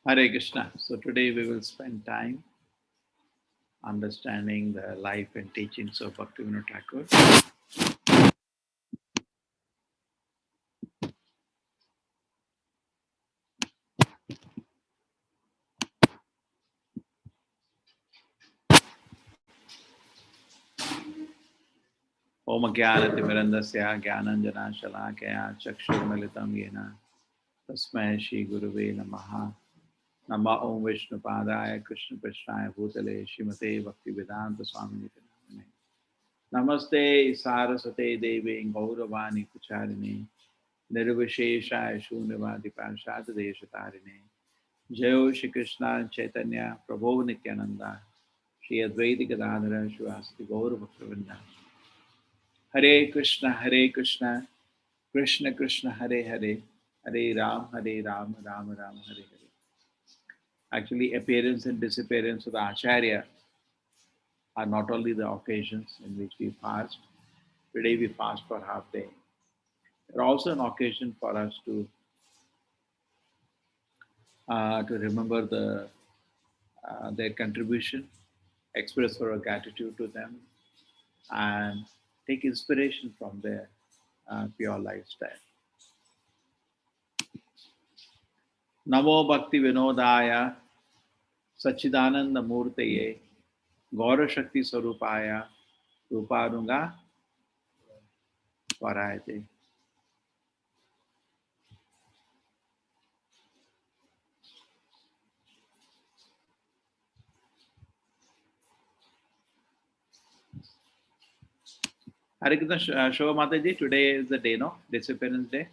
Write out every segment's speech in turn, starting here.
Hare Krishna. So today we will spend time understanding the life and teachings of Bhaktivinoda Thakur. Om Jnanatimirandasya Jnananjana Shalakaya Chakshurmilitam Yena Tasmai Shri Guruve Namaha Nama Om Vishnu Padaya Krishna Prishnaya Bhutale Shrimate Bhaktivedanta Swamini Namane Namaste Saraswati Devi Gauravani Pucharini Nirvishesha Shunyavadi Parshad Deshatarine Jayo Shri Krishna Chaitanya Prabhu Nityananda Shri Advaita Gadadhara Shivasati Gaura Bhaktivinoda Hare Krishna, Krishna Krishna, Hare Hare, Hare Ram, Ram Ram, Hare Hare. Actually, appearance and disappearance of the Acharya are not only the occasions in which we fast. Today we fast for half day. They're also an occasion for us to remember their contribution, express our gratitude to them, and take inspiration from their pure lifestyle. Namo Bhakti Vinodaya Sachidananda Murtaye Gaura Shakti Sarupaya Ruparunga Varayate. Hare Krishna Shova Mataji, today is the day, no? Disappearance Day.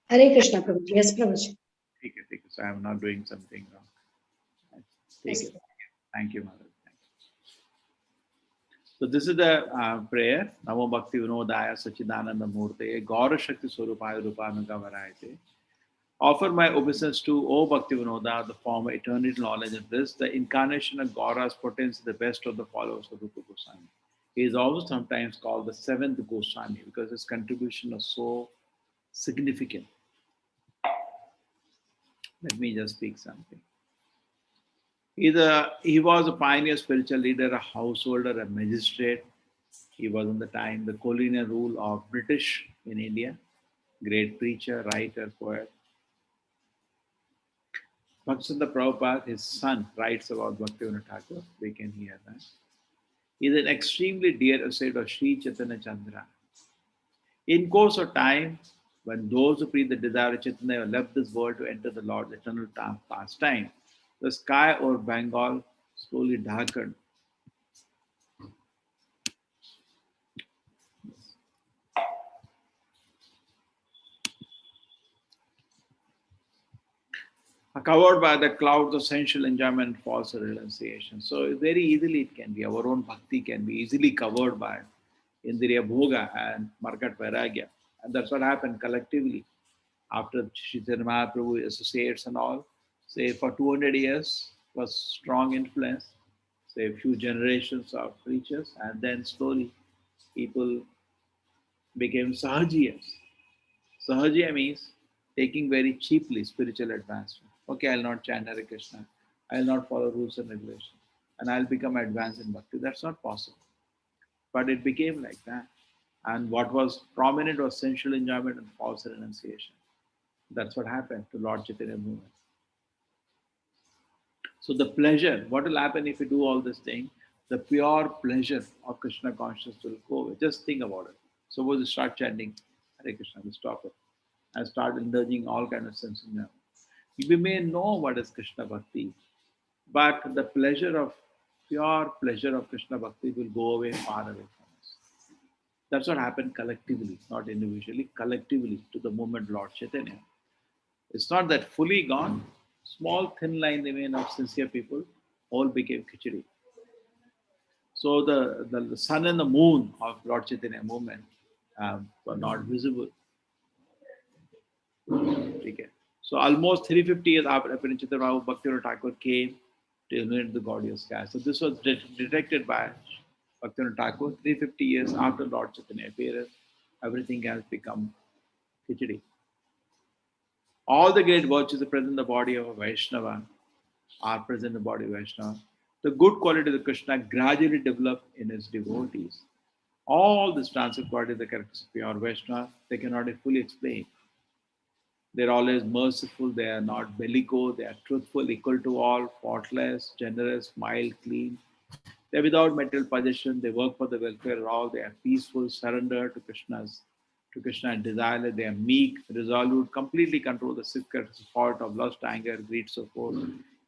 Hare Krishna Prabhu. Yes, Prabhu. Take it. So I am not doing something wrong. Take it. Thank you, Mother. So this is the prayer. Namo Bhakti Vinodaya Sachidananda Murtaye Gaura Shakti Swarupaya Rupananga Varayate. Offer my obeisance to O Bhakti Vinoda, the former eternal knowledge of this, the incarnation of Gaura's potency, the best of the followers of Rupa Goswami. He is also sometimes called the seventh Goswami because his contribution was so significant. Let me just speak something. He was a pioneer spiritual leader, a householder, a magistrate. He was in the time the colonial rule of British in India. Great preacher, writer, poet. Bhaktivinoda Prabhupada, his son, writes about Bhaktivinoda Thakur. We can hear that. He is an extremely dear associate of Sri Chaitanya Chandra. In course of time, when those who breathe the desire of Chaitanya left this world to enter the Lord's eternal pastime, the sky over Bengal slowly darkened. Covered by the clouds of sensual enjoyment, false renunciation. So very easily it can be, our own bhakti can be easily covered by Indriya Bhoga and Markat Vairagya. And that's what happened collectively after Chaitanya Mahaprabhu associates and all. Say for 200 years was strong influence, say a few generations of preachers, and then slowly people became Sahajiyas. Sahajiya means taking very cheaply spiritual advancement. Okay, I'll not chant Hare Krishna. I'll not follow rules and regulations. And I'll become advanced in bhakti. That's not possible. But it became like that. And what was prominent was sensual enjoyment and false renunciation. That's what happened to Lord Chaitanya movement. So the pleasure, what will happen if you do all this thing? The pure pleasure of Krishna consciousness will go away. Just think about it. Suppose you start chanting Hare Krishna, you stop it and start indulging all kind of sense in them. You may know what is Krishna Bhakti, but the pure pleasure of Krishna Bhakti will go away far away from us. That's what happened collectively, not individually, collectively to the movement Lord Chaitanya. It's not that fully gone, small thin line remain of sincere people, all became khichdi. So the sun and the moon of Lord Chaitanya movement were not visible. Okay. So almost 350 years after Chaitanya Mahaprabhu, Bhaktivinoda Thakur came to illuminate the gaudy sky. So this was detected by Bhaktivinoda Thakur 350 years after Lord Chaitanya appearance. Everything has become khichdi. All the great virtues are present in the body of a Vaishnava, are present in the body of Vaishnava. The good qualities of Krishna gradually develop in his devotees. All these transient qualities, the characters of pure Vaishnava, they cannot be fully explained. They're always merciful, they are not bellico, they are truthful, equal to all, faultless, generous, mild, clean. They're without material possession, they work for the welfare of all, they are peaceful, surrender to Krishna's desire, they are meek, resolute, completely control the secret fault of lust, anger, greed, so forth.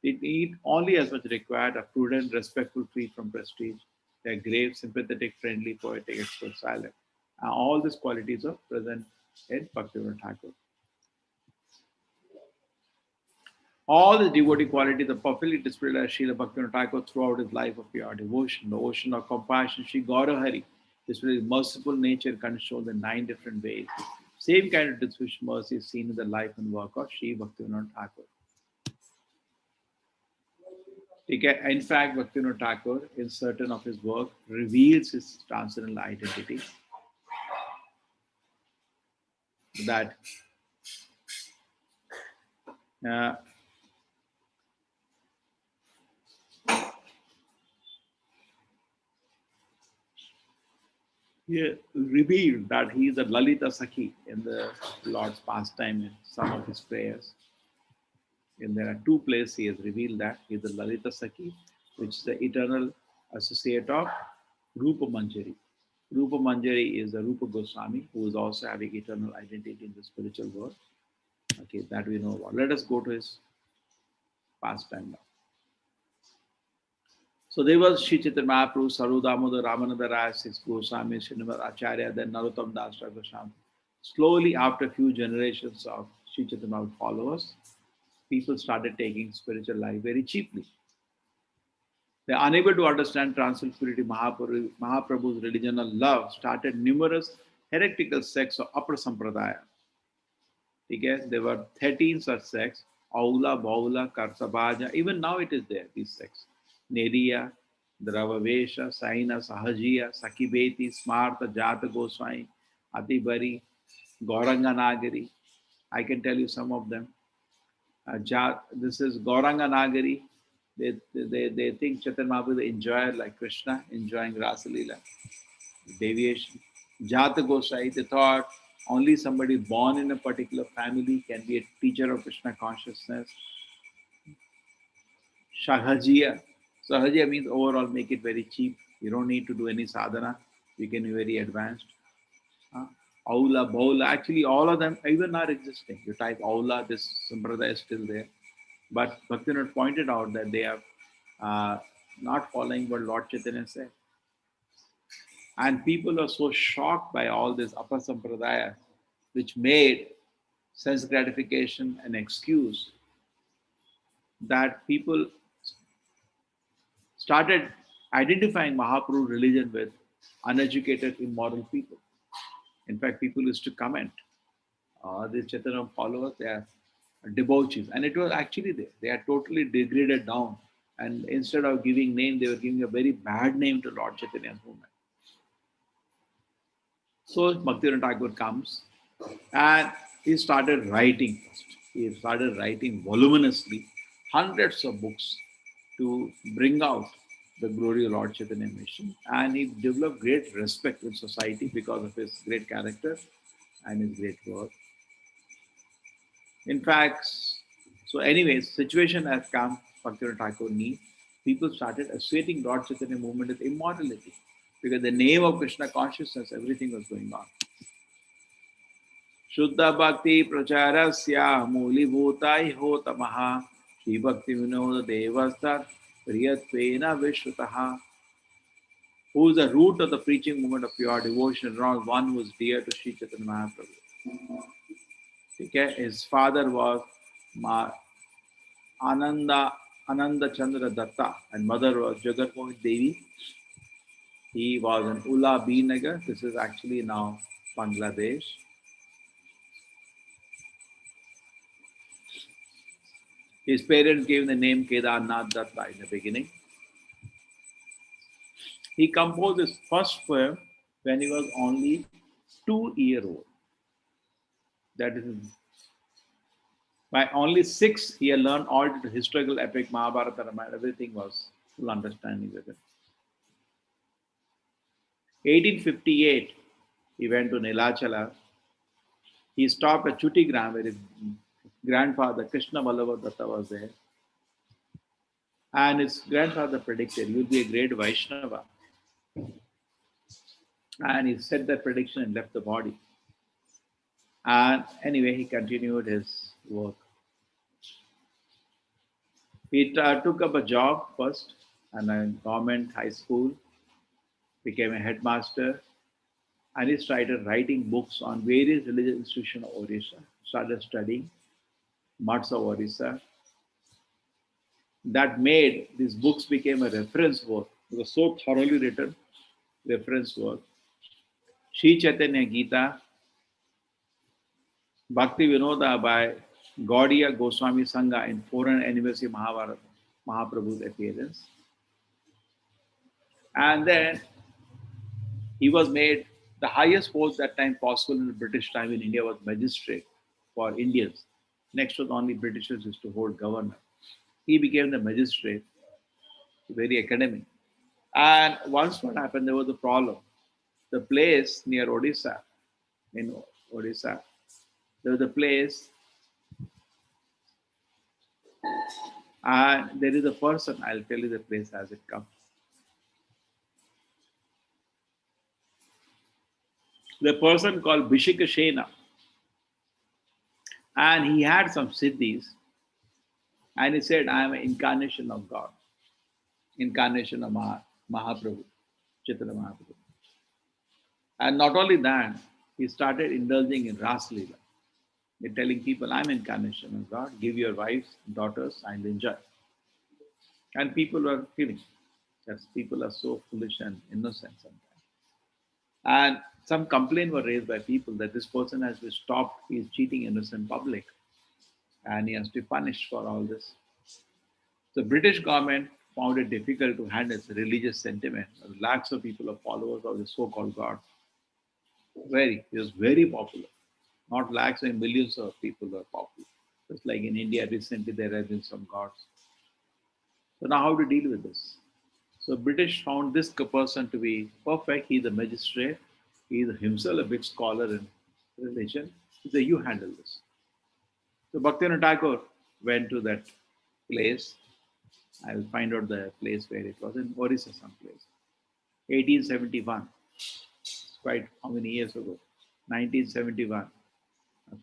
They need only as much required, are prudent, respectful, free from prestige. They are grave, sympathetic, friendly, poetic, expert, silent. And all these qualities are present in Bhaktivinoda Thakur. All the devotee qualities are perfectly displayed as Srila Bhaktivinoda Thakur throughout his life of pure devotion. The ocean of compassion, Sri Gaurahari, displays merciful nature controlled in 9 different ways. Same kind of disposition mercy is seen in the life and work of Sri Bhaktivinoda Thakur. In fact, Bhaktivinoda Thakur, in certain of his work, reveals his transcendental identity. That uh, he revealed that he is a Lalita Sakhi in the Lord's pastime in some of his prayers. And there are 2 places he has revealed that he is the Lalita Sakhi, which is the eternal associate of Rupa Manjari. Rupa Manjari is the Rupa Goswami, who is also having eternal identity in the spiritual world. Okay, that we know about. Let us go to his pastime now. So there was Sri Chaitanya Mahaprabhu, Saru Damodar, Ramananda Raya, 6 Goswami, Srinivas Acharya, then Narottam Das Goswami. Slowly, after a few generations of Sri Chaitanya Mahaprabhu followers, people started taking spiritual life very cheaply. They are unable to understand transcendental spirituality. Mahaprabhu's religion of love started numerous heretical sects of upper sampradaya. Okay? There were 13 such sects, Aula, Baula, Karsabaja. Even now it is there, these sects. Neriya, Dravavesha, Saina, Sahajiya, Sakibeti, Smartha, Jata Goswami, Atibari, Gauranga Nagari. I can tell you some of them. This is Gauranga Nagari. They think Chaitanya Mahaprabhu is enjoyer like Krishna, enjoying Rasa Leela, deviation. Jata Gosai, they thought only somebody born in a particular family can be a teacher of Krishna consciousness. Sahajiya. Sahajiya means overall make it very cheap. You don't need to do any sadhana. You can be very advanced. Aula, Baula, actually all of them even are existing. You type Aula, this Sampradaya is still there. But Bhaktivinoda pointed out that they are not following what Lord Chaitanya said. And people are so shocked by all this Apa Sampradaya, which made sense gratification an excuse, that people started identifying Mahaprabhu religion with uneducated, immoral people. In fact, people used to comment, the Chaitanya followers, they are debauchees. And it was actually there. They are totally degraded down. And instead of giving name, they were giving a very bad name to Lord Chaitanya's movement. So Bhaktivinoda Thakur comes and he started writing first. He started writing voluminously, hundreds of books to bring out the glory of Lord Chaitanya mission. And he developed great respect in society because of his great character and his great work. In fact, so anyways, situation has come, Bhaktivinoda Thakur need. People started associating Lord Chaitanya movement with immortality because the name of Krishna consciousness, everything was going on. Shuddha Bhakti Pracharasya Muli Bhutai Hotamaha Shri Bhakti Vinod Devastar Priyatvena Vishwataha. Who is the root of the preaching movement of pure devotion, wrong one who is dear to Sri Chaitanya Mahaprabhu. Okay? His father was Ananda Chandra Datta and mother was Jagatmohi Devi. He was in Ula B Nagar. This is actually now Bangladesh. His parents gave him the name Kedarnath Datta in the beginning. He composed his first poem when he was only 2 years old. That is By only 6, he had learned all the historical epic, Mahabharata, Ramayana, everything was full understanding with it. 1858, he went to Nilachala. He stopped at Chutigram where his grandfather, Krishna Vallabha Datta, was there. And his grandfather predicted, you'll be a great Vaishnava. And he said that prediction and left the body. And anyway, he continued his work. He took up a job first in a government high school, became a headmaster, and he started writing books on various religious institutions of Orissa. Started studying Mats of Orissa. That made these books became a reference work. It was so thoroughly written, reference work. Sri Chaitanya Gita, Bhakti Vinoda by Gaudiya Goswami Sangha in 400th anniversary Mahaprabhu's appearance. And then he was made the highest post that time possible in the British time in India was magistrate for Indians. Next was only Britishers used to hold governor. He became the magistrate, very academic. And once what happened, there was a problem. The place near Odisha, in Odisha, there was a place, and there is a person, I'll tell you the place as it comes. The person called Bishikishena, and he had some siddhis, and he said, I am an incarnation of God, incarnation of Mahaprabhu, Chaitanya Mahaprabhu. And not only that, he started indulging in Ras Leela. He's telling people, I'm incarnation of God, give your wives, daughters, and enjoy. And people were feeling that people are so foolish and innocent sometimes. And some complaint were raised by people that this person has to stop, he is cheating innocent public, and he has to be punished for all this. The British government found it difficult to handle religious sentiment. Lakhs of people are followers of the so-called God. He was very popular. Not lakhs and millions of people were popular. Just like in India, recently there have been some gods. So now how to deal with this? So British found this person to be perfect. He's a magistrate. He is himself a big scholar in religion. He said, you handle this. So Bhaktivinoda Thakur went to that place. I'll find out the place where it was in Orissa someplace. 1871. It's quite how many years ago? 1971.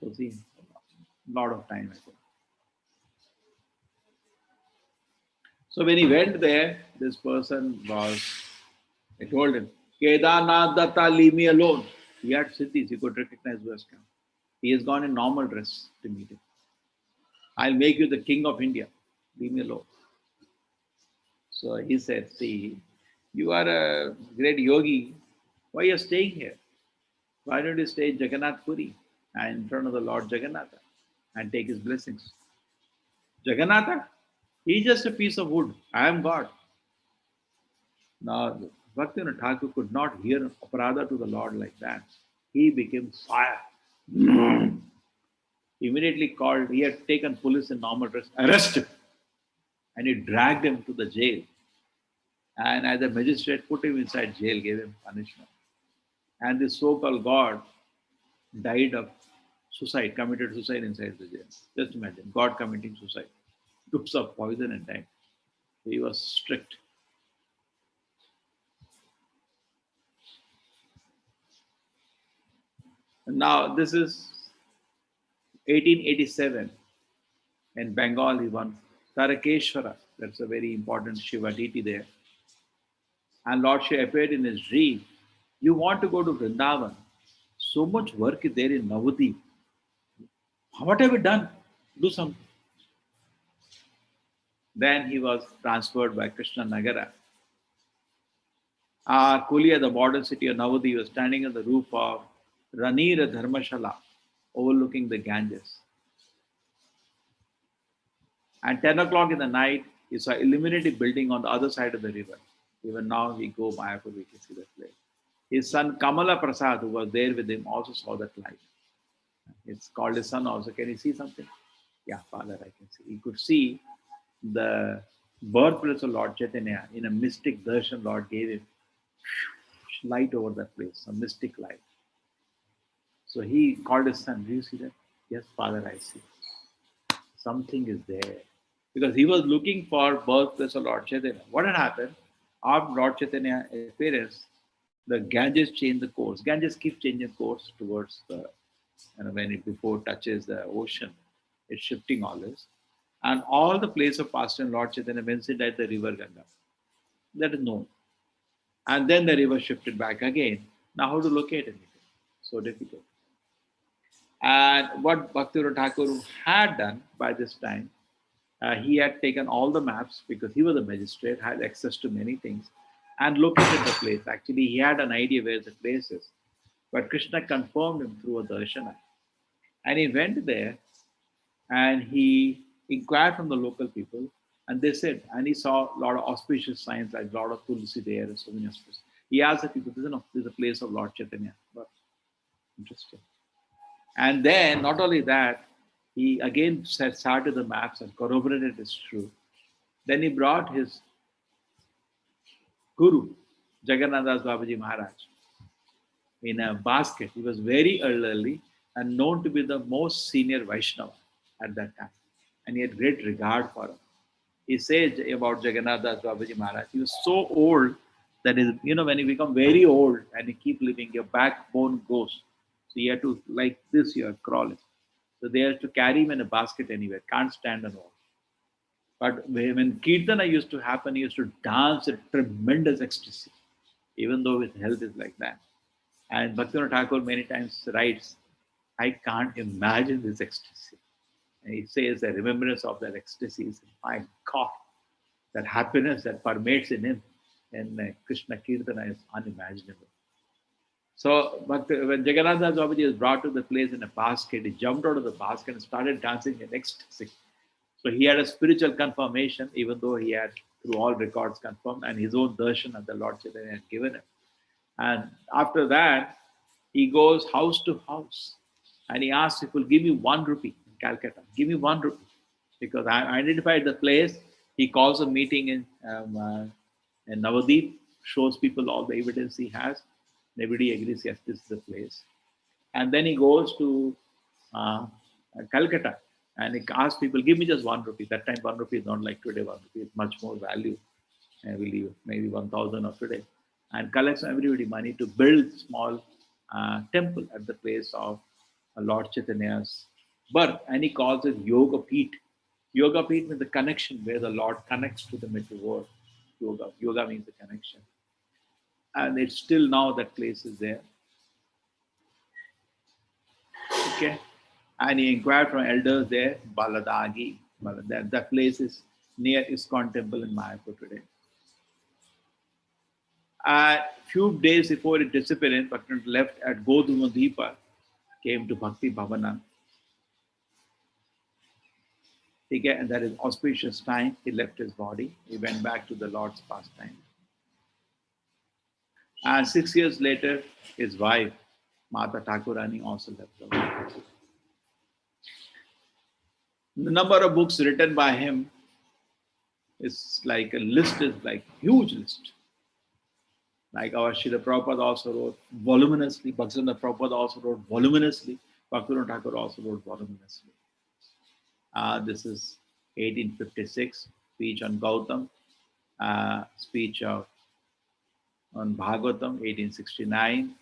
So see, a lot of time ago. So when he went there, this person was, I told him, Kedarnath Datta, leave me alone. He had siddhis, he could recognize who has come. He has gone in normal dress to meet him. I'll make you the king of India. Leave me alone. So he said, see, you are a great yogi. Why are you staying here? Why don't you stay in Jagannath Puri and in front of the Lord Jagannatha and take his blessings? Jagannatha, he's just a piece of wood. I am God. Now, Bhaktivinoda Thakur could not hear aparadha to the Lord like that. He became fire. Immediately called, he had taken police in normal dress, arrest him. And he dragged him to the jail. And as a magistrate, put him inside jail, gave him punishment. And this so-called God died of suicide, committed suicide inside the jail. Just imagine, God committing suicide. Took some poison and died. He was strict. And now this is 1887 in Bengal. He won Tarakeshwara. That's a very important Shiva deity there. And Lord Shiva appeared in his dream. You want to go to Vrindavan. So much work is there in Navadip. What have you done? Do something. Then he was transferred by Krishna Nagara. Kulia, the modern city of Navadip, was standing on the roof of Ranira Dharmashala, overlooking the Ganges. And 10 o'clock in the night, he saw illuminated building on the other side of the river. Even now, we go Mayapur, we can see that place. His son Kamala Prasad, who was there with him, also saw that light. It's called his son also. Can you see something? Yeah, Father, I can see. He could see the birthplace of Lord Chaitanya in a mystic darshan Lord gave him. Light over that place, a mystic light. So he called his son. Do you see that? Yes, Father, I see. Something is there. Because he was looking for birthplace of Lord Chaitanya. What had happened? After Lord Chaitanya appearance, the Ganges changed the course. Ganges keeps changing course towards the, when it before touches the ocean, it's shifting always. And all the place of pastime Lord Chaitanya mentioned at the river Ganga. That is known. And then the river shifted back again. Now how to locate anything? So difficult. And what Bhaktivinoda Thakur had done by this time, he had taken all the maps because he was a magistrate, had access to many things, and located the place. Actually, he had an idea where the place is. But Krishna confirmed him through a darshana. And he went there and he inquired from the local people. And they said, and he saw a lot of auspicious signs like a lot of tulsi there and so many auspicious. He asked the people, this is a place of Lord Chaitanya. But interesting. And then, not only that, he again started the maps and corroborated it's true. Then he brought his guru, Jagannath Das Babaji Maharaj, in a basket. He was very elderly and known to be the most senior Vaishnava at that time. And he had great regard for him. He says about Jagannath Das Babaji Maharaj, he was so old that is, when you become very old and you keep living, your backbone goes. So you have to, like this, you are crawling. So they have to carry him in a basket anywhere, can't stand and walk. But when Kirtana used to happen, he used to dance at tremendous ecstasy, even though his health is like that. And Bhaktivinoda Thakur many times writes, I can't imagine this ecstasy. And he says the remembrance of that ecstasy is, my God, that happiness that permeates in him and Krishna Kirtana is unimaginable. So, but when Jagannath Das Babaji was brought to the place in a basket, he jumped out of the basket and started dancing in ecstasy. So he had a spiritual confirmation, even though he had, through all records, confirmed, and his own darshan that the Lord Chaitanya had given him. And after that, he goes house to house and he asks people, give me 1 rupee in Calcutta, give me 1 rupee. Because I identified the place. He calls a meeting in Navadip, shows people all the evidence he has. Everybody agrees, yes, this is the place. And then he goes to Calcutta and he asks people, give me just 1 rupee. That time 1 rupee is not like today, 1 rupee is much more value. I believe maybe 1,000 of today. And collects from everybody money to build small temple at the place of Lord Chaitanya's birth. And he calls it Yoga Peeth. Yoga Peeth means the connection where the Lord connects to the material world. Yoga means the connection. And it's still now that place is there. Okay. And he inquired from elders there, Baladagi. That place is near ISKCON temple in Mayapur today. A few days before it disappeared, Bhaktivinoda left at Godhumadeepa, came to Bhakti Bhavana. And that is auspicious time. He left his body. He went back to the Lord's pastime. And 6 years later, his wife, Mata Thakurani, also left the world. The number of books written by him is like a list, is like huge list. Like our Srila Prabhupada also wrote voluminously, Bhaktivinoda Prabhupada also wrote voluminously, Bhaktivinoda Thakur also wrote voluminously. This is 1856, speech on Gautam, speech on Bhagavatam, 1869,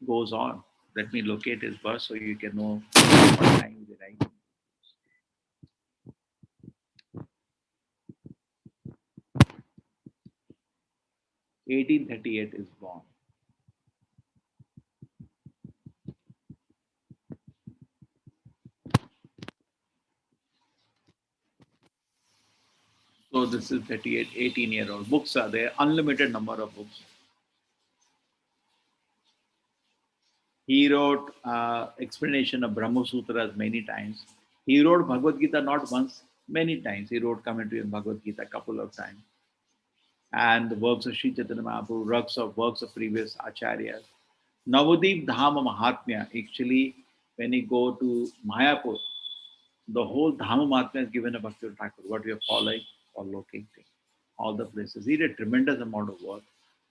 goes on. Let me locate his verse so you can know what time they write. 1838 is born. So this is 38, 18-year-old. Books are there, unlimited number of books. He wrote explanation of Brahma Sutras many times. He wrote Bhagavad Gita not once, many times. He wrote commentary on Bhagavad Gita a couple of times. And the works of Sri Chaitanya Mahaprabhu, works of previous acharyas. Navadip Dhama Mahatmya, actually, when you go to Mayapur, The whole Dhamma Mahatma is given a Bhakti Thakur. What we are following, looking thing. All the places. He did a tremendous amount of work.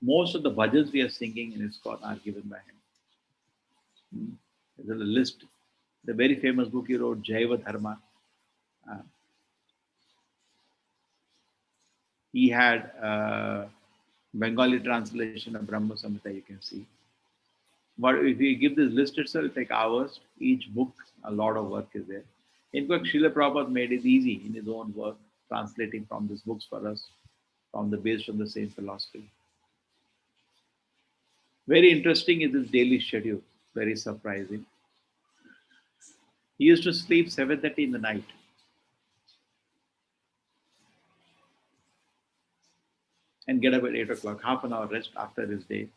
Most of the bhajans we are singing in ISKCON are given by him. There's a list. The very famous book he wrote, Jaiva Dharma. Uh, he had Bengali translation of Brahma Samhita, you can see. But if we give this list itself, it'll take hours. Each book, a lot of work is there. In fact, Srila Prabhupada made it easy in his own work, translating from these books for us, based on the same philosophy. Very interesting is his daily schedule. Very surprising. He used to sleep 7:30 in the night. And get up at 8 o'clock, half an hour rest after his day.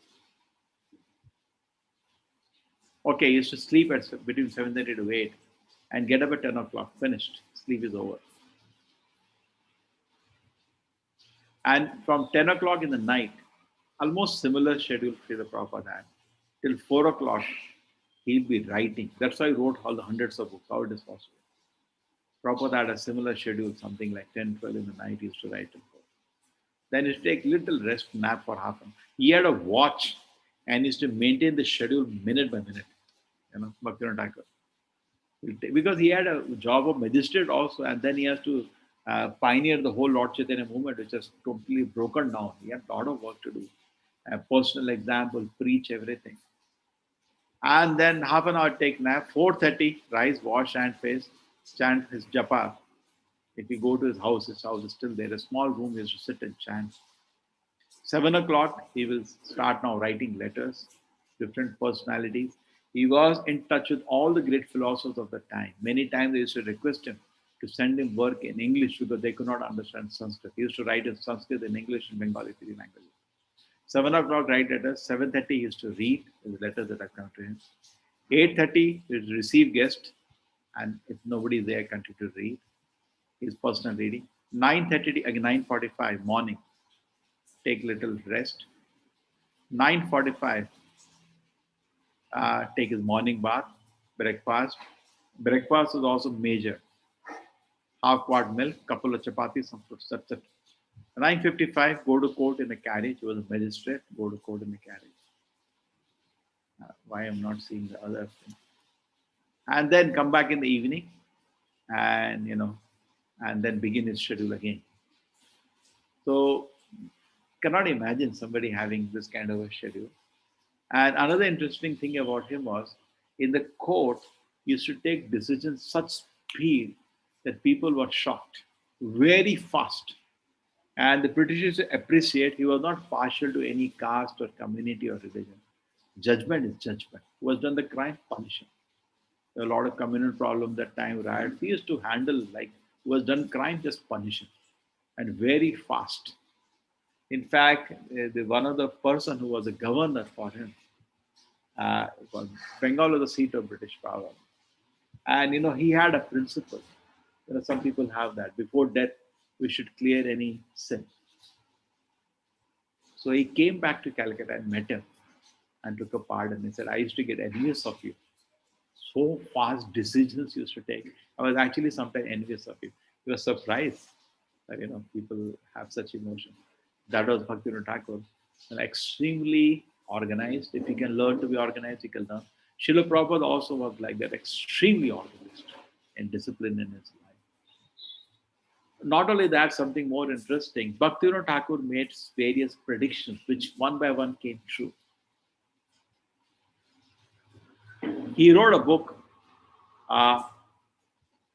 Okay, he used to sleep at between 7:30 to 8 and get up at 10 o'clock, finished. Sleep is over. And from 10 o'clock in the night, almost similar schedule Srila Prabhupada had. Till 4 o'clock, he'll be writing. That's why he wrote all the hundreds of books. How it is possible? Prabhupada had a similar schedule, something like 10, 12 in the night, he used to write till 4. Then he used to take little rest, nap for half an hour. He had a watch and used to maintain the schedule minute by minute. Bhaktivinoda Thakur. Because he had a job of magistrate also, and then he has to pioneer the whole Lord Chaitanya movement, which is totally broken down. He had a lot of work to do. A personal example, preach everything. And then half an hour take nap, 4:30, rise, wash and face, chant his japa. If you go to his house is still there. A small room, he has to sit and chant. 7 o'clock, he will start now writing letters, different personalities. He was in touch with all the great philosophers of the time. Many times they used to request him to send him work in English because they could not understand Sanskrit. He used to write in Sanskrit, in English, and Bengali, three languages. 7 o'clock, write letters. 7:30, he used to read the letters that have come to him. 8:30, he would receive guests, and if nobody is there, continue to read his personal reading. 9:30, again 9:45, morning, take little rest. 9:45, take his morning bath, breakfast. Breakfast is also major. Half quart milk, couple of chapatis, some fruits, that's it. 9:55, go to court in a carriage. He was a magistrate, go to court in a carriage. Why I'm not seeing the other thing. And then come back in the evening and, and then begin his schedule again. So, cannot imagine somebody having this kind of a schedule. And another interesting thing about him was, in the court, he used to take decisions such speed that people were shocked, very fast. And the British appreciate he was not partial to any caste or community or religion. Judgment is judgment. Who has done the crime, punish him. There were a lot of communal problems that time, riots. He used to handle like who has done crime, just punish him. And very fast. In fact, one of the person who was a governor for him, Bengal was the seat of British power. And he had a principle. Some people have that. Before death, we should clear any sin. So he came back to Calcutta and met him and took a pardon. He said, I used to get envious of you. So fast decisions you used to take. I was actually sometimes envious of you. He was surprised that people have such emotion. That was Bhaktivinoda Thakur. And extremely organized. If you can learn to be organized, you can learn. Srila Prabhupada also was like that, extremely organized and disciplined in his life. Not only that, something more interesting, Bhaktivinoda Thakur made various predictions, which one by one came true. He wrote a book,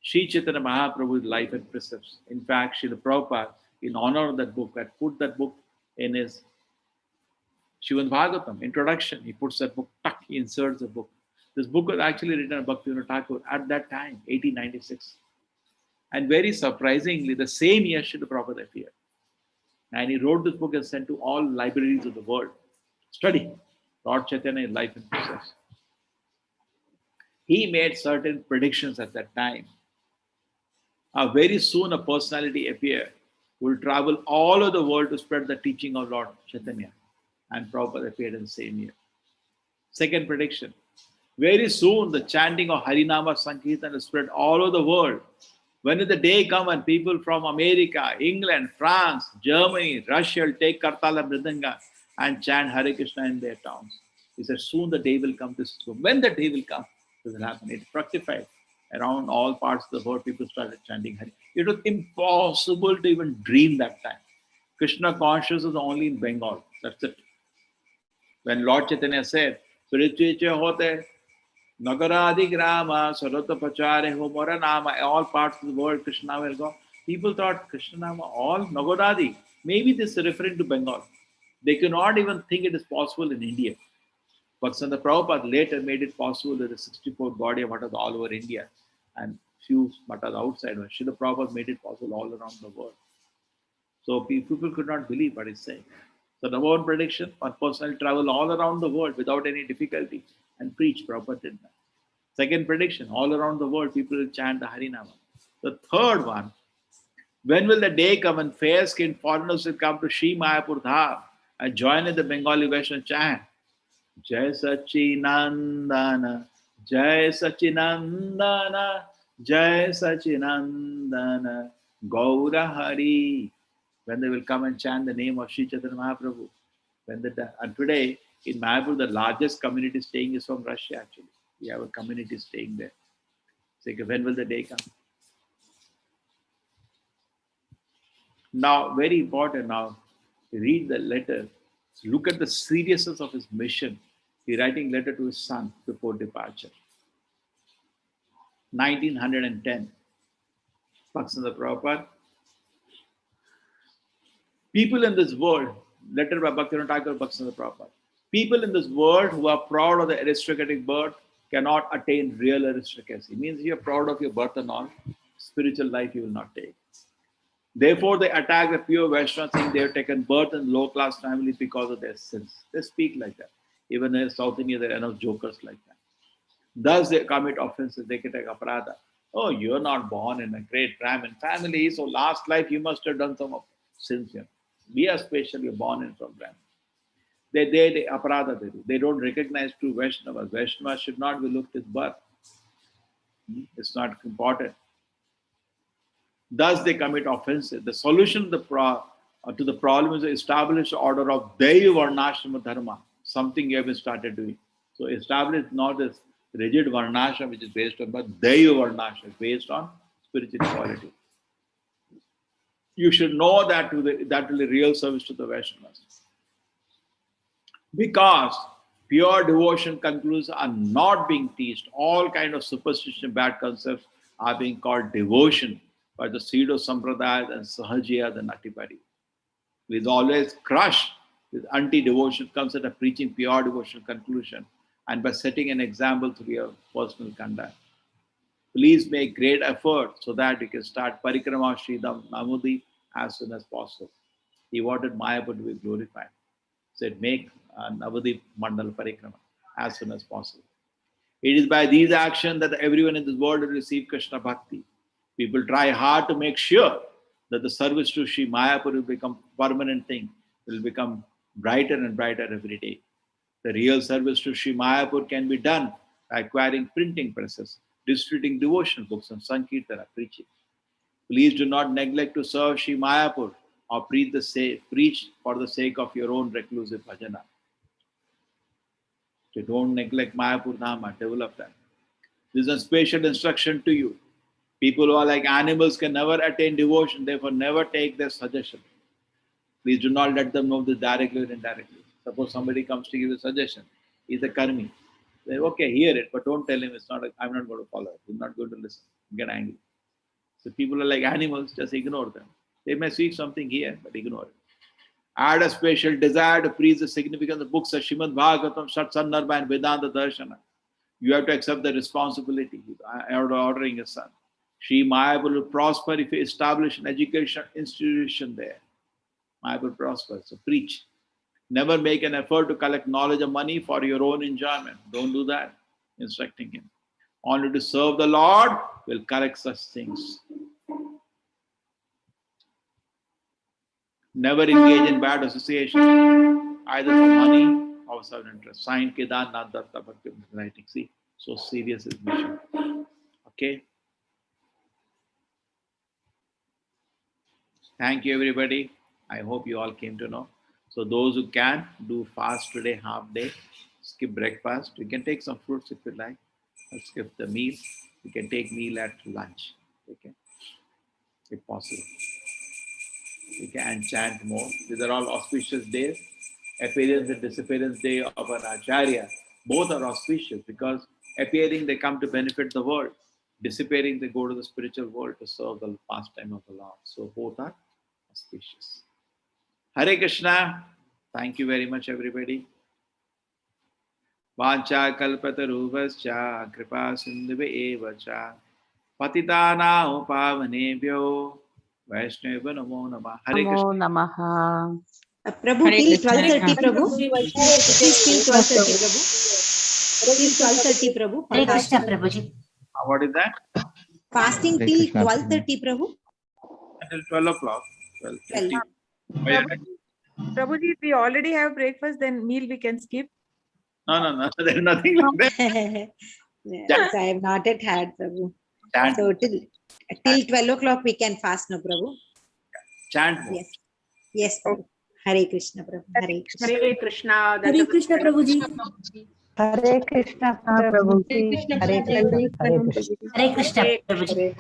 Sri Chaitanya Mahaprabhu's Life and Precepts. In fact, Srila Prabhupada, in honor of that book, had put that book in his Srimad Bhagavatam introduction. He puts that book, he inserts the book. This book was actually written by Bhaktivinoda Thakur at that time, 1896. And very surprisingly, the same year Srila Prabhupada appeared. And he wrote this book and sent to all libraries of the world. Study Lord Chaitanya's Life and Precepts. He made certain predictions at that time. Very soon a personality appeared who will travel all over the world to spread the teaching of Lord Chaitanya. And Prabhupada appeared in the same year. Second prediction, Very soon, the chanting of Harinama Sankirtan will spread all over the world. When will the day come when people from America, England, France, Germany, Russia will take Kartala Mridanga and chant Hare Krishna in their towns? He said, soon the day will come. This is soon. When the day will come, this will happen. It fructified. Around all parts of the world, people started chanting Hare. It was impossible to even dream that time. Krishna consciousness was only in Bengal. That's it. When Lord Chaitanya said, Pritviche hote, Nagaradi Grama, Sarata Pachare, Homora Nama, all parts of the world, Krishna will go. People thought Krishna Nama, all Nagaradi. Maybe this is referring to Bengal. They cannot even think it is possible in India. But Srila Prabhupada later made it possible that the 64 Gaudiya Mathas all over India and few mathas outside. Srila Prabhupada made it possible all around the world. So people could not believe what he's saying. So number one prediction, one person will travel all around the world without any difficulty and preach. Prabhupada did that. Second prediction, all around the world people will chant the Harinama. The third one, when will the day come when fair-skinned foreigners will come to Sri Mayapur Dham and join in the Bengali Vaishnava chant? Jai Sachinandana, Jai Sachinandana, Jai Sachinandana, Gaura Hari. When they will come and chant the name of Sri Chaitanya Mahaprabhu. And today, in Mayapur, the largest community staying is from Russia actually. We have a community staying there. So when will the day come? Now, very important now, read the letter. Look at the seriousness of his mission. He's writing letter to his son before departure. 1910. Bhaktivinoda Prabhupada. People in this world, letter by Bhaktivinoda Thakur, Bhaktivinoda Prabhupada. People in this world who are proud of the aristocratic birth cannot attain real aristocracy. It means you're proud of your birth and all, spiritual life you will not take. Therefore, they attack the pure Vaishnavas, saying they have taken birth in low-class families because of their sins. They speak like that. Even in South India, there are enough jokers like that. Thus, they commit offenses. They can take aparadha. Oh, you're not born in a great Brahmin family, so last life you must have done some sins here. We are specially born in from Brahmin. They aparadha they do. They don't recognize true Vaishnavas. Vaishnavas should not be looked at birth. It's not important. Thus, they commit offenses. The solution to the problem is to establish the order of Daiva Varnashrama Dharma, something you have started doing. So, establish not this rigid Varnashrama which is based on, but Daiva Varnashrama based on spiritual equality. You should know that that will be real service to the Vaishnavas. Because pure devotion conclusions are not being teached, all kind of superstition, bad concepts are being called devotion by the pseudo sampradayas and sahajiyas and natipari. We always crush with anti-devotion concept of preaching pure devotional conclusion and by setting an example through your personal conduct. Please make great effort so that you can start Parikrama Sridham Namudi as soon as possible. He wanted Mayapur to be glorified. Said make Navadip Mandal Parikrama as soon as possible. It is by these actions that everyone in this world will receive Krishna Bhakti. People try hard to make sure that the service to Sri Mayapur will become permanent thing, will become brighter and brighter every day. The real service to Sri Mayapur can be done by acquiring printing presses, distributing devotional books and Sankirtana preaching. Please do not neglect to serve Sri Mayapur or preach for the sake of your own reclusive bhajana. So don't neglect Mayapur Dhama, develop that. This is a special instruction to you. People who are like animals can never attain devotion, therefore never take their suggestion. Please do not let them know this directly or indirectly. Suppose somebody comes to give a suggestion, he's a karmi. Say, okay, hear it, but don't tell him I'm not going to follow it. He's not going to listen. Get angry. So people are like animals, just ignore them. They may see something here, but ignore it. Add a special desire to preach the significance of books of Srimad Bhagavatam, Shat Sandarbha and Vedanta Darshana. You have to accept the responsibility of ordering a son. Sri Mayapur will prosper if you establish an education institution there. Mayapur prospers, so preach. Never make an effort to collect knowledge or money for your own enjoyment. Don't do that, instructing him. Only to serve the Lord will correct such things. Never engage in bad association, either for money or self-interest. Signed Kedarnath Datta Bhakti writing. See, So serious is mission. Okay. Thank you, everybody. I hope you all came to know. So those who can do fast today, half day, skip breakfast. You can take some fruits if you like. Or skip the meal. You can take meal at lunch. Okay, if possible. You can chant more. These are all auspicious days. Appearance and disappearance day of an acharya. Both are auspicious because appearing they come to benefit the world. Disappearing they go to the spiritual world to serve the pastime of the Lord. So both are auspicious. Hare Krishna. Thank you very much, everybody. Vancha kalpatarubhascha kripa sindhuve evacha patitana pavanebhyo Vaishnava namo namah. Hare Namo Krishna. Namaha. Prabhu, Hare till Krishna. 12:30, Prabhu. Please till 12:30, Prabhu. Till 12:30, Prabhu. for Hare Krishna, fasting. Prabhuji. What is that? Fasting Hare till Krishna, 12:30, Prabhu. Until 12 o'clock. 12:30. Prabhuji, if we already have breakfast, then meal we can skip. No. There's nothing like that. Yes, I have not yet had, Prabhu. Chant, So till 12 o'clock we can fast, no, Prabhu. chant more. Yes. Yes, Prabhu. Hare Krishna, Prabhu. Hare Krishna. Hare Krishna. Hare Krishna, Prabhuji. Hare Krishna, Prabhuji. Hare Krishna. Hare Krishna, Prabhuji.